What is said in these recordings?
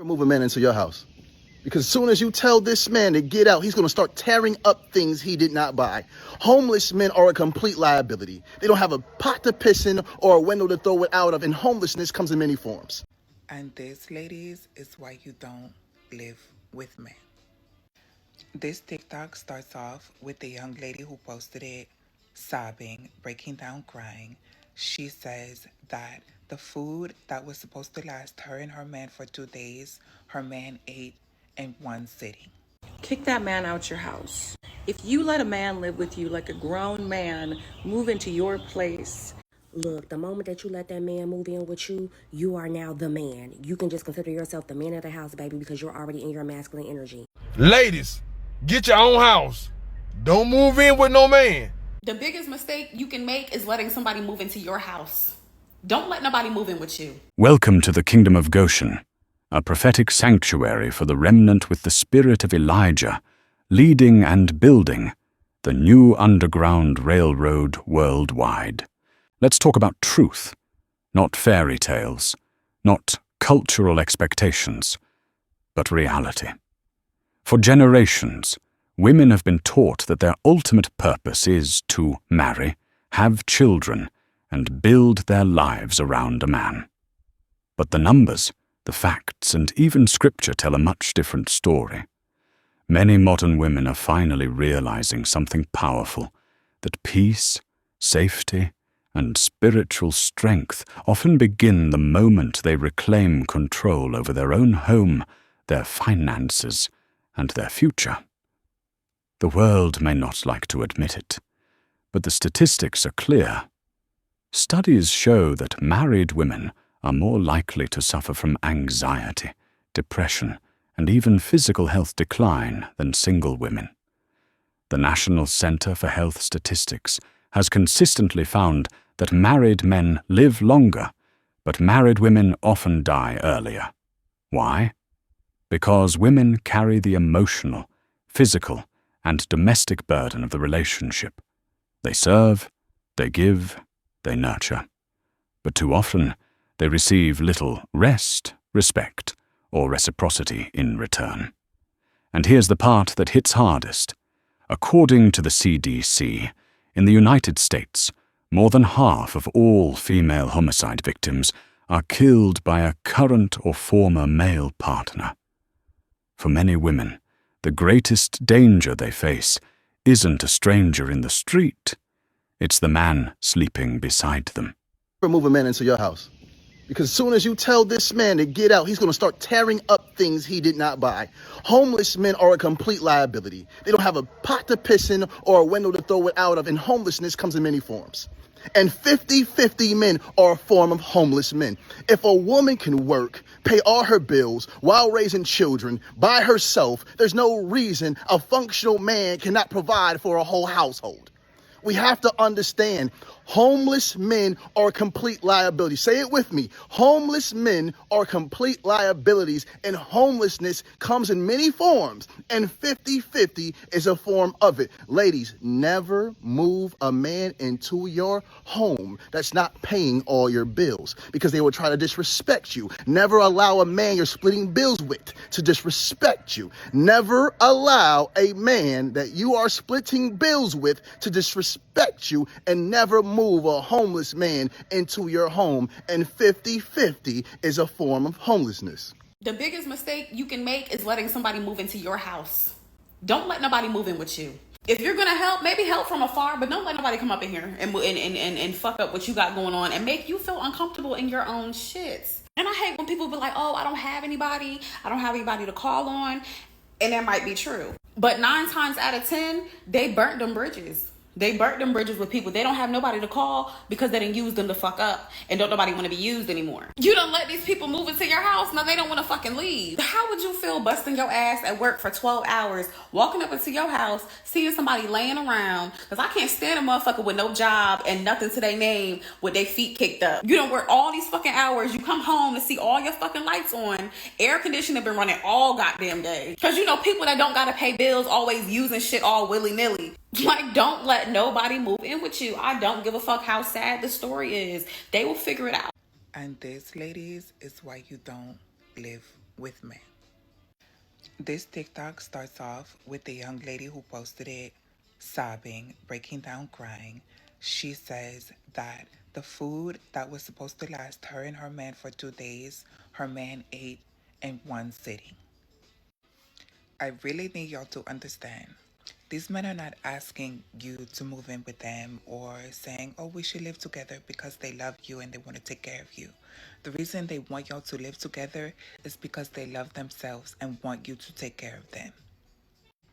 Move a man into your house. Because as soon as you tell this man to get out, he's going to start tearing up things he did not buy. Homeless men are a complete liability. They don't have a pot to piss in or a window to throw it out of, and homelessness comes in many forms. And this, ladies, is why you don't live with men. This TikTok starts off with the young lady who posted it, sobbing, breaking down, crying. She says that the food that was supposed to last her and her man for 2 days, her man ate in one sitting. Kick that man out your house. If you let a man live with you like a grown man, move into your place. Look, the moment that you let that man move in with you, you are now the man. You can just consider yourself the man of the house, baby, because you're already in your masculine energy. Ladies, get your own house. Don't move in with no man. The biggest mistake you can make is letting somebody move into your house. Don't let nobody move in with you. Welcome to the Kingdom of Goshen, a prophetic sanctuary for the remnant with the spirit of Elijah, leading and building the new underground railroad worldwide. Let's talk about truth, not fairy tales, not cultural expectations, but reality. For generations, women have been taught that their ultimate purpose is to marry, have children, and build their lives around a man. But the numbers, the facts, and even scripture tell a much different story. Many modern women are finally realizing something powerful, that peace, safety, and spiritual strength often begin the moment they reclaim control over their own home, their finances, and their future. The world may not like to admit it, but the statistics are clear. Studies show that married women are more likely to suffer from anxiety, depression, and even physical health decline than single women. The National Center for Health Statistics has consistently found that married men live longer, but married women often die earlier. Why? Because women carry the emotional, physical, and domestic burden of the relationship. They serve, they give, they nurture. But too often, they receive little rest, respect, or reciprocity in return. And here's the part that hits hardest. According to the CDC, in the United States, more than half of all female homicide victims are killed by a current or former male partner. For many women, the greatest danger they face isn't a stranger in the street. It's the man sleeping beside them. Move a man into your house. Because as soon as you tell this man to get out, he's going to start tearing up things he did not buy. Homeless men are a complete liability. They don't have a pot to piss in or a window to throw it out of, and homelessness comes in many forms. And 50-50 men are a form of homeless men. If a woman can work, pay all her bills while raising children by herself, there's no reason a functional man cannot provide for a whole household. We have to understand, homeless men are complete liabilities. Say it with me. Homeless men are complete liabilities, and homelessness comes in many forms, and 50-50 is a form of it. Ladies, never move a man into your home that's not paying all your bills, because they will try to disrespect you. Never allow a man you're splitting bills with to disrespect you. Never allow a man that you are splitting bills with to disrespect you, and never move a homeless man into your home, and 50-50 is a form of homelessness. The biggest mistake you can make is letting somebody move into your house. Don't let nobody move in with you. If you're gonna help, maybe help from afar, but don't let nobody come up in here and fuck up what you got going on and make you feel uncomfortable in your own shit. And I hate when people be like, oh, I don't have anybody to call on. And that might be true. But 9 times out of 10, they burnt them bridges. They burnt them bridges with people. They don't have nobody to call because they didn't use them to fuck up, and don't nobody want to be used anymore. You don't let these people move into your house. Now they don't want to fucking leave. How would you feel busting your ass at work for 12 hours, walking up into your house, seeing somebody laying around? Because I can't stand a motherfucker with no job and nothing to their name with their feet kicked up. You don't work all these fucking hours. You come home to see all your fucking lights on. Air conditioning been running all goddamn day. Because you know people that don't got to pay bills always using shit all willy-nilly. Like, don't let nobody move in with you. I don't give a fuck how sad the story is. They will figure it out. And this, ladies, is why you don't live with men. This TikTok starts off with the young lady who posted it sobbing, breaking down, crying. She says that the food that was supposed to last her and her man for 2 days, her man ate in one sitting. I really need y'all to understand. These men are not asking you to move in with them or saying, oh, we should live together because they love you and they want to take care of you. The reason they want y'all to live together is because they love themselves and want you to take care of them.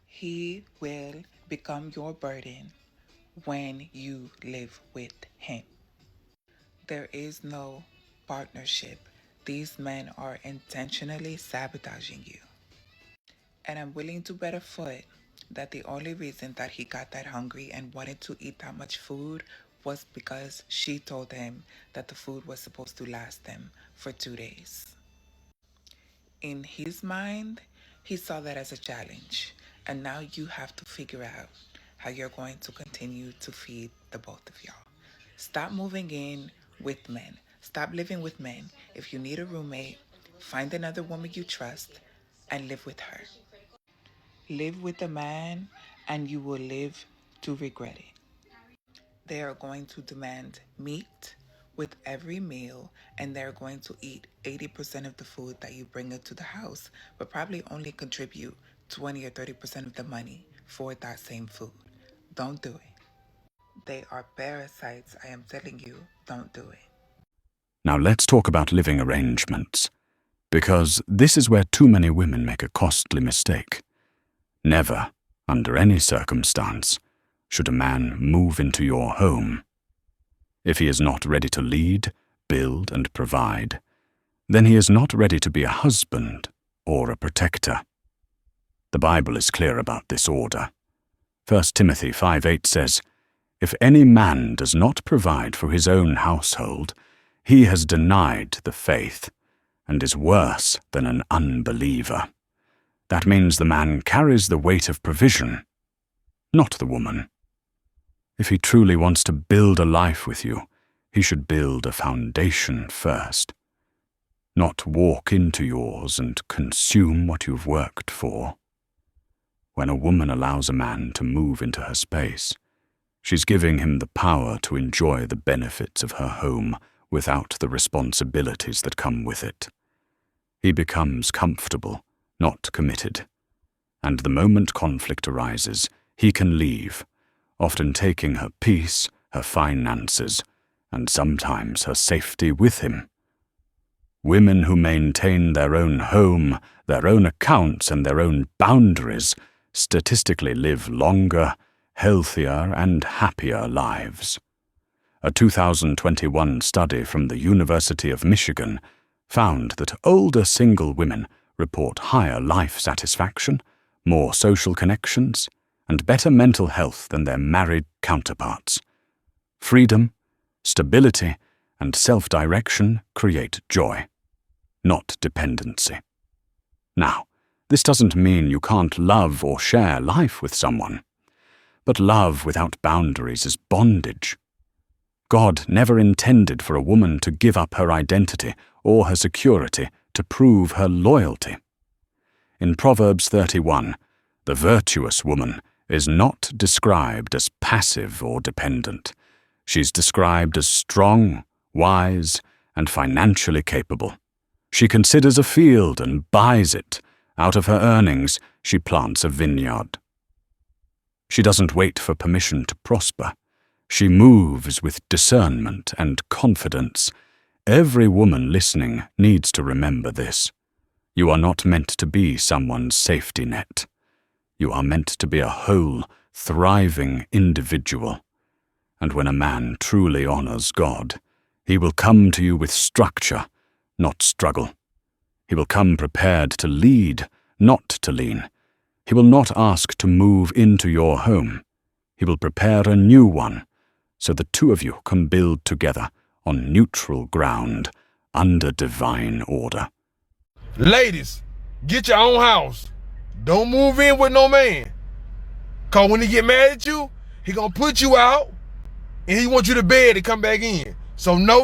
He will become your burden when you live with him. There is no partnership. These men are intentionally sabotaging you. And I'm willing to bet a foot that the only reason that he got that hungry and wanted to eat that much food was because she told him that the food was supposed to last them for 2 days. In his mind, he saw that as a challenge. And now you have to figure out how you're going to continue to feed the both of y'all. Stop moving in with men. Stop living with men. If you need a roommate, find another woman you trust and live with her. Live with a man and you will live to regret it. They are going to demand meat with every meal and they're going to eat 80% of the food that you bring into the house, but probably only contribute 20 or 30% of the money for that same food. Don't do it. They are parasites. I am telling you, don't do it. Now let's talk about living arrangements, because this is where too many women make a costly mistake. Never, under any circumstance, should a man move into your home. If he is not ready to lead, build, and provide, then he is not ready to be a husband or a protector. The Bible is clear about this order. 1 Timothy 5:8 says, "If any man does not provide for his own household, he has denied the faith and is worse than an unbeliever." That means the man carries the weight of provision, not the woman. If he truly wants to build a life with you, he should build a foundation first, not walk into yours and consume what you've worked for. When a woman allows a man to move into her space, she's giving him the power to enjoy the benefits of her home without the responsibilities that come with it. He becomes comfortable, not committed, and the moment conflict arises, he can leave, often taking her peace, her finances, and sometimes her safety with him. Women who maintain their own home, their own accounts, and their own boundaries statistically live longer, healthier, and happier lives. A 2021 study from the University of Michigan found that older single women report higher life satisfaction, more social connections, and better mental health than their married counterparts. Freedom, stability, and self-direction create joy, not dependency. Now, this doesn't mean you can't love or share life with someone, but love without boundaries is bondage. God never intended for a woman to give up her identity or her security to prove her loyalty. In Proverbs 31, the virtuous woman is not described as passive or dependent. She's described as strong, wise, and financially capable. She considers a field and buys it. Out of her earnings, she plants a vineyard. She doesn't wait for permission to prosper. She moves with discernment and confidence. Every woman listening needs to remember this. You are not meant to be someone's safety net. You are meant to be a whole, thriving individual. And when a man truly honors God, he will come to you with structure, not struggle. He will come prepared to lead, not to lean. He will not ask to move into your home. He will prepare a new one, so the two of you can build together on neutral ground under divine order. Ladies, get your own house. Don't move in with no man. Cause when he get mad at you, he gonna put you out and he want you to bed and come back in. So no,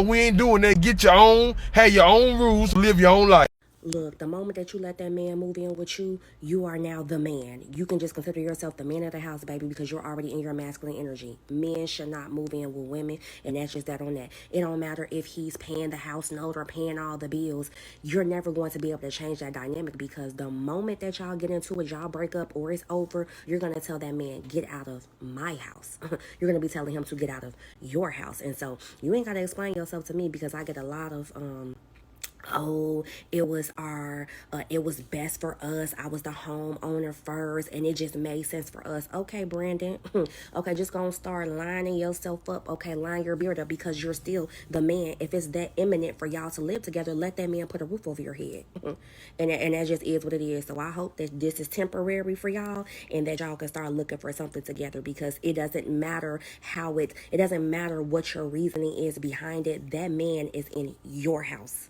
we ain't doing that. Get your own, have your own rules, live your own life. Look, the moment that you let that man move in with you, you are now the man. You can just consider yourself the man of the house, baby, because you're already in your masculine energy. Men should not move in with women, and that's just that on that. It don't matter if he's paying the house note or paying all the bills. You're never going to be able to change that dynamic, because the moment that y'all get into it, y'all break up or it's over, you're going to tell that man, get out of my house. You're going to be telling him to get out of your house. And so you ain't got to explain yourself to me, because I get a lot of oh, it was best for us. I was the homeowner first, and it just made sense for us. Okay, Brandon. Okay, just gonna start lining yourself up. Okay, line your beard up, because you're still the man. If it's that imminent for y'all to live together, let that man put a roof over your head. And that just is what it is. So I hope that this is temporary for y'all, and that y'all can start looking for something together, because it doesn't matter it doesn't matter what your reasoning is behind it. That man is in your house.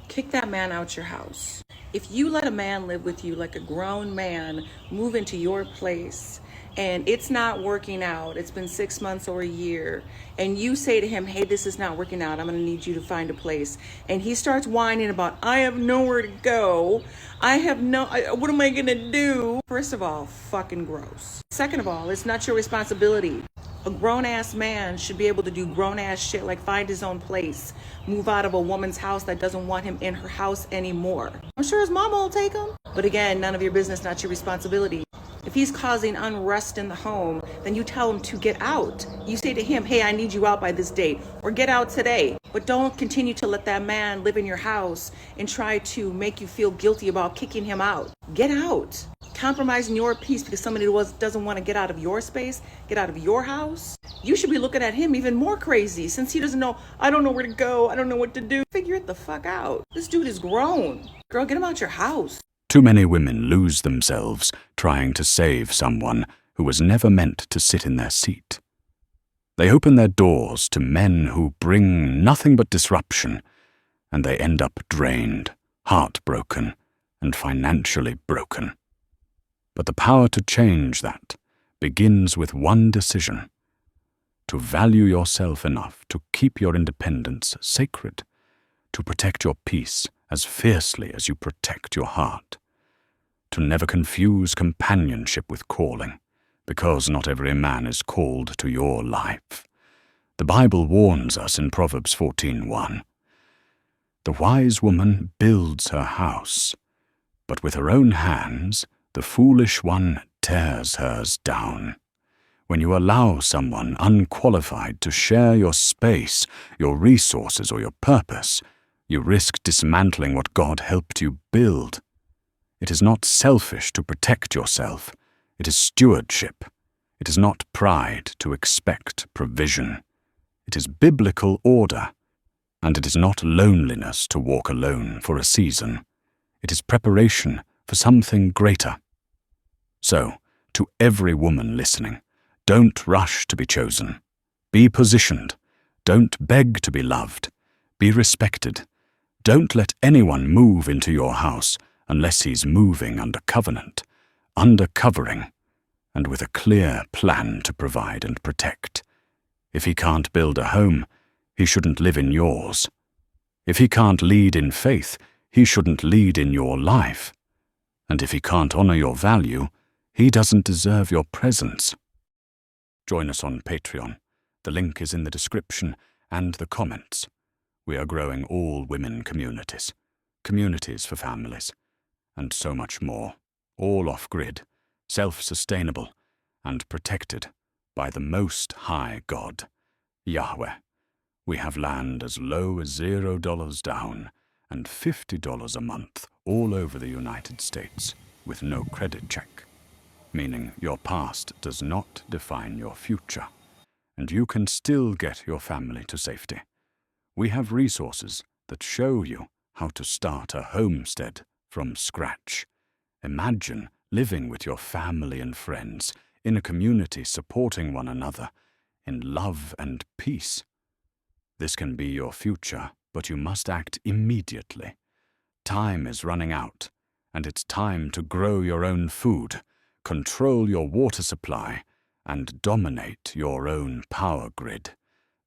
Kick that man out your house. If you let a man live with you like a grown man, move into your place, and it's not working out, it's been 6 months or a year, and you say to him, hey, this is not working out, I'm gonna need you to find a place, and he starts whining about, I have nowhere to go, what am I gonna do? First of all, fucking gross. Second of all, it's not your responsibility. A grown-ass man should be able to do grown-ass shit like find his own place, move out of a woman's house that doesn't want him in her house anymore. I'm sure his mama will take him. But again, none of your business, not your responsibility. If he's causing unrest in the home, then you tell him to get out. You say to him, hey, I need you out by this date, or get out today. But don't continue to let that man live in your house and try to make you feel guilty about kicking him out. Get out. Compromising your peace because somebody doesn't want to get out of your space, get out of your house. You should be looking at him even more crazy, since he doesn't know, I don't know where to go, I don't know what to do. Figure it the fuck out. This dude is grown. Girl, get him out your house. Too many women lose themselves trying to save someone who was never meant to sit in their seat. They open their doors to men who bring nothing but disruption, and they end up drained, heartbroken, and financially broken. But the power to change that begins with one decision: to value yourself enough to keep your independence sacred, to protect your peace as fiercely as you protect your heart, to never confuse companionship with calling, because not every man is called to your life. The Bible warns us in Proverbs 14:1, the wise woman builds her house, but with her own hands the foolish one tears hers down. When you allow someone unqualified to share your space, your resources, or your purpose, you risk dismantling what God helped you build. It is not selfish to protect yourself. It is stewardship. It is not pride to expect provision. It is biblical order. And it is not loneliness to walk alone for a season. It is preparation for something greater. So, to every woman listening, don't rush to be chosen. Be positioned. Don't beg to be loved. Be respected. Don't let anyone move into your house unless he's moving under covenant, under covering, and with a clear plan to provide and protect. If he can't build a home, he shouldn't live in yours. If he can't lead in faith, he shouldn't lead in your life. And if he can't honor your value, he doesn't deserve your presence. Join us on Patreon. The link is in the description and the comments. We are growing all-women communities, communities for families, and so much more, all off-grid, self-sustainable, and protected by the Most High God, Yahweh. We have land as low as $0 down and $50 a month all over the United States with no credit check, meaning your past does not define your future, and you can still get your family to safety. We have resources that show you how to start a homestead from scratch. Imagine living with your family and friends in a community supporting one another in love and peace. This can be your future, but you must act immediately. Time is running out, and it's time to grow your own food, control your water supply, and dominate your own power grid.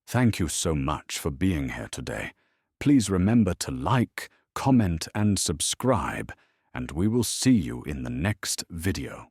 Thank you so much for being here today. Please remember to like, comment, and subscribe, and we will see you in the next video.